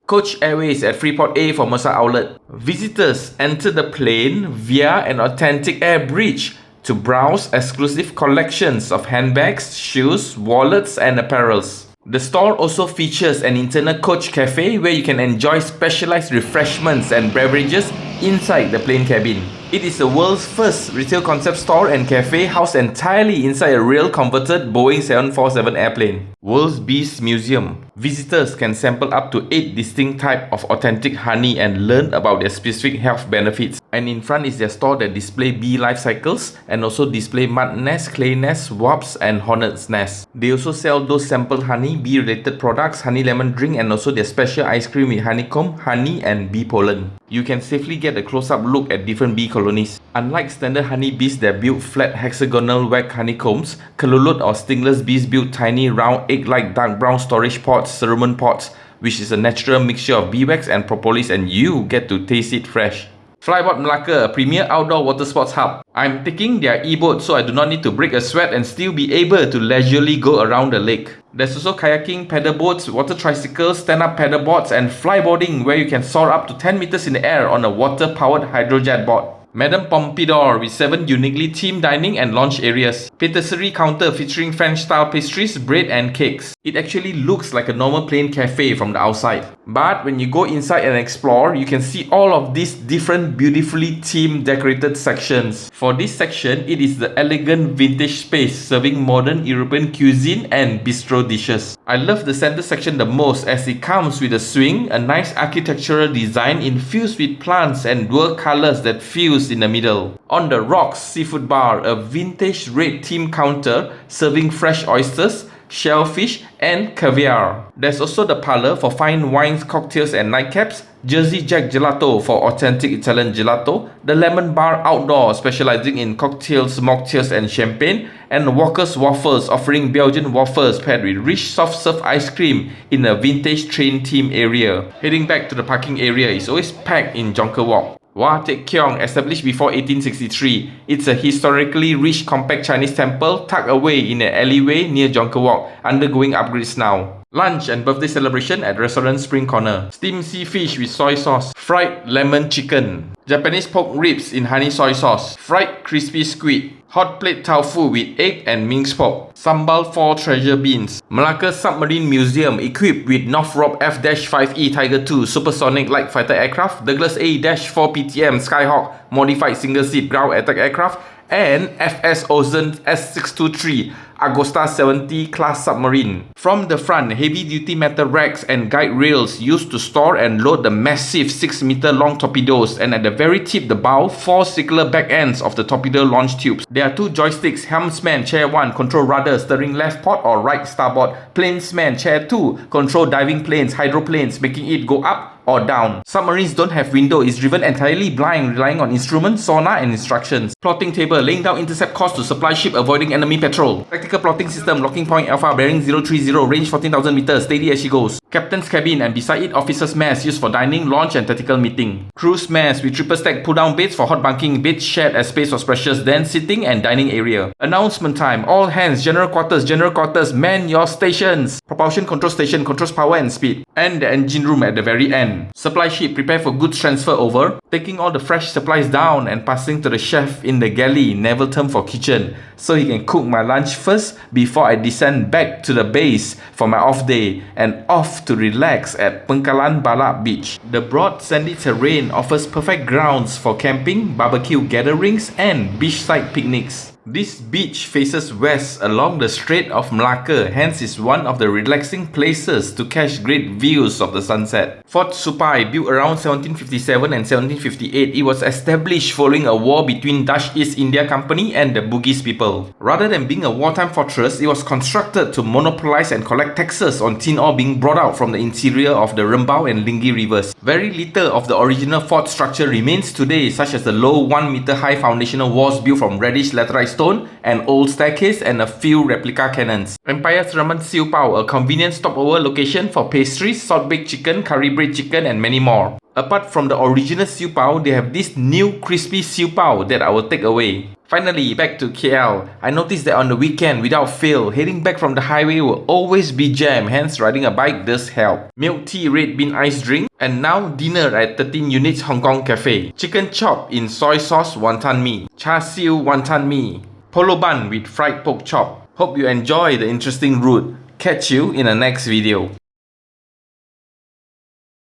Coach Airways at Freeport A Formosa outlet. Visitors enter the plane via an authentic air bridge to browse exclusive collections of handbags, shoes, wallets and apparels. The store also features an internal coach cafe where you can enjoy specialized refreshments and beverages inside the plane cabin. It is the world's first retail concept store and cafe housed entirely inside a real converted Boeing 747 airplane. World's Bees Museum. Visitors can sample up to 8 distinct types of authentic honey and learn about their specific health benefits. And in front is their store that display bee life cycles and also display mud nests, clay nests, wasps and hornets nests. They also sell those sampled honey, bee related products, honey lemon drink and also their special ice cream with honeycomb, honey and bee pollen. You can safely get a close-up look at different bee colonies. Unlike standard honey bees that build flat hexagonal wax honeycombs, Kelulut or stingless bees build tiny round egg-like dark brown storage pods, ceremon pods, which is a natural mixture of bee wax and propolis, and you get to taste it fresh. Flyboard Melaka, a premier outdoor water sports hub. I'm taking their eBoat so I do not need to break a sweat and still be able to leisurely go around the lake. There's also kayaking, paddle boats, water tricycles, stand-up paddle boards and flyboarding where you can soar up to 10 meters in the air on a water-powered hydrojet board. Madame Pompadour with 7 uniquely themed dining and lounge areas. Patisserie counter featuring French-style pastries, bread and cakes. It actually looks like a normal plain cafe from the outside. But when you go inside and explore, you can see all of these different beautifully themed decorated sections. For this section, it is the elegant vintage space serving modern European cuisine and bistro dishes. I love the center section the most as it comes with a swing, a nice architectural design infused with plants and dual colors that fuse in the middle. On the rocks seafood bar, a vintage red themed counter serving fresh oysters, shellfish and caviar. There's also the parlor for fine wines, cocktails and nightcaps, Jersey Jack Gelato for authentic Italian gelato, the Lemon Bar Outdoor specializing in cocktails, mocktails and champagne, and Walker's Waffles offering Belgian waffles paired with rich soft serve ice cream in a vintage train theme area. Heading back to the parking area is always packed in Jonker Walk. Wat Tek Kiong, established before 1863, it's a historically rich compact Chinese temple tucked away in an alleyway near Jonker Walk, undergoing upgrades now. Lunch and birthday celebration at restaurant Spring Corner. Steamed sea fish with soy sauce. Fried lemon chicken. Japanese pork ribs in honey soy sauce. Fried crispy squid. Hot plate tofu with egg and minced pork. Sambal 4 treasure beans. Melaka Submarine Museum equipped with Northrop F-5E Tiger II supersonic light fighter aircraft, Douglas A-4 PTM Skyhawk modified single-seat ground attack aircraft, and FS Ozen S623 Agosta 70 class submarine. From the front, heavy-duty metal racks and guide rails used to store and load the massive 6-meter long torpedoes, and at the very tip the bow, 4 circular back ends of the torpedo launch tubes. There are 2 joysticks, helmsman chair 1 control rudder steering left port or right starboard, planesman chair 2 control diving planes, hydroplanes making it go up or down. Submarines don't have window, is driven entirely blind, relying on instruments, sonar and instructions. Plotting table, laying down intercept course to supply ship, avoiding enemy patrol. Tactical plotting system, locking point alpha, bearing 030, range 14,000 meters, steady as she goes. Captain's cabin and beside it officer's mess used for dining, launch and tactical meeting. Crew's mess with triple stack pull down beds for hot bunking, beds shared as space was precious, then sitting and dining area. Announcement time, all hands, general quarters, man your stations. Propulsion control station controls power and speed. And the engine room at the very end. Supply ship, prepare for goods transfer over. Taking all the fresh supplies down and passing to the chef in the galley, naval term for kitchen, so he can cook my lunch first before I descend back to the base for my off day and off to relax at Pengkalan Balak Beach. The broad sandy terrain offers perfect grounds for camping, barbecue gatherings and beachside picnics. This beach faces west along the Strait of Melaka, hence is one of the relaxing places to catch great views of the sunset. Fort Supai, built around 1757 and 1758, it was established following a war between Dutch East India Company and the Bugis people. Rather than being a wartime fortress, it was constructed to monopolize and collect taxes on tin ore being brought out from the interior of the Rembau and Linggi rivers. Very little of the original fort structure remains today, such as the low 1 meter high foundational walls built from reddish laterite stone, an old staircase and a few replica cannons. Empire Seraman Siu Pao, a convenient stopover location for pastries, salt-baked chicken, curry bread chicken and many more. Apart from the original Siu Pao, they have this new crispy Siu Pao that I will take away. Finally, back to KL. I noticed that on the weekend, without fail, heading back from the highway will always be jam, hence riding a bike does help. Milk tea, red bean ice drink, and now dinner at 13 Units Hong Kong Cafe. Chicken chop in soy sauce wonton mee, char siu wonton mee, polo bun with fried pork chop. Hope you enjoy the interesting route. Catch you in the next video.